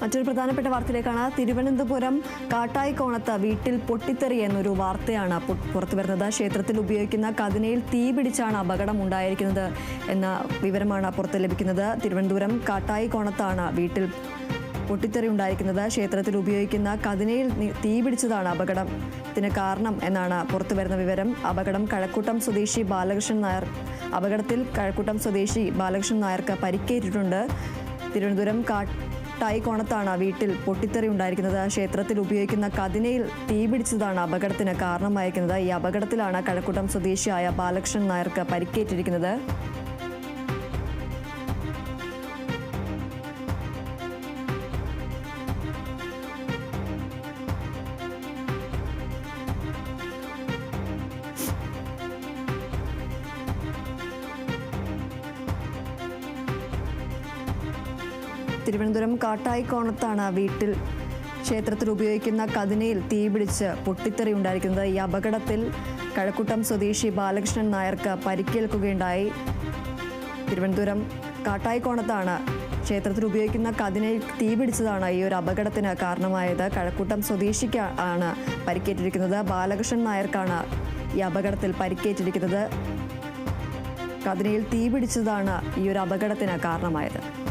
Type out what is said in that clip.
മറ്റൊരു പ്രധാനപ്പെട്ട വാർത്തയിലേക്കാണ്. തിരുവനന്തപുരം കാട്ടായിക്കോണത്ത് വീട്ടിൽ പൊട്ടിത്തെറി എന്നൊരു വാർത്തയാണ് പുറത്തുവരുന്നത്. ക്ഷേത്രത്തിൽ ഉപയോഗിക്കുന്ന കതിനയിൽ തീപിടിച്ചാണ് അപകടം ഉണ്ടായിരിക്കുന്നത് എന്ന വിവരമാണ് പുറത്ത് ലഭിക്കുന്നത്. തിരുവനന്തപുരം കാട്ടായിക്കോണത്താണ് വീട്ടിൽ പൊട്ടിത്തെറി ഉണ്ടായിരിക്കുന്നത്. ക്ഷേത്രത്തിൽ ഉപയോഗിക്കുന്ന കതിനയിൽ തീപിടിച്ചതാണ് അപകടത്തിന് കാരണം എന്നാണ് പുറത്തുവരുന്ന വിവരം. അപകടത്തിൽ കഴക്കൂട്ടം സ്വദേശി ബാലകൃഷ്ണൻ നായർക്ക് പരിക്കേറ്റിട്ടുണ്ട്. തിരുവനന്തപുരം കാട്ടായിക്കോണത്താണ് വീട്ടിൽ പൊട്ടിത്തെറി ഉണ്ടായിരിക്കുന്നത്. ക്ഷേത്രത്തിൽ ഉപയോഗിക്കുന്ന കതിനയിൽ തീപിടിച്ചതാണ് അപകടത്തിന് കാരണമായിരിക്കുന്നത്. ഈ അപകടത്തിലാണ് കഴക്കൂട്ടം സ്വദേശിയായ ബാലകൃഷ്ണൻ നായർക്ക് പരിക്കേറ്റിരിക്കുന്നത്. തിരുവനന്തപുരം കാട്ടായിക്കോണത്താണ് വീട്ടിൽ ക്ഷേത്രത്തിൽ ഉപയോഗിക്കുന്ന കതിനയിൽ തീപിടിച്ച് പൊട്ടിത്തെറി ഉണ്ടായിരിക്കുന്നത്. ഈ അപകടത്തിൽ കഴക്കൂട്ടം സ്വദേശി ബാലകൃഷ്ണൻ നായർക്ക് പരിക്കേൽക്കുകയുണ്ടായി. തിരുവനന്തപുരം കാട്ടായിക്കോണത്താണ് ക്ഷേത്രത്തിൽ ഉപയോഗിക്കുന്ന കതിനയിൽ തീപിടിച്ചതാണ് ഈ ഒരു അപകടത്തിന് കാരണമായത്. കഴക്കൂട്ടം സ്വദേശിക്ക് ആണ് പരിക്കേറ്റിരിക്കുന്നത്. ബാലകൃഷ്ണൻ നായർക്കാണ് ഈ അപകടത്തിൽ പരിക്കേറ്റിരിക്കുന്നത്. കതിനയിൽ തീപിടിച്ചതാണ് ഈ ഒരു അപകടത്തിന് കാരണമായത്.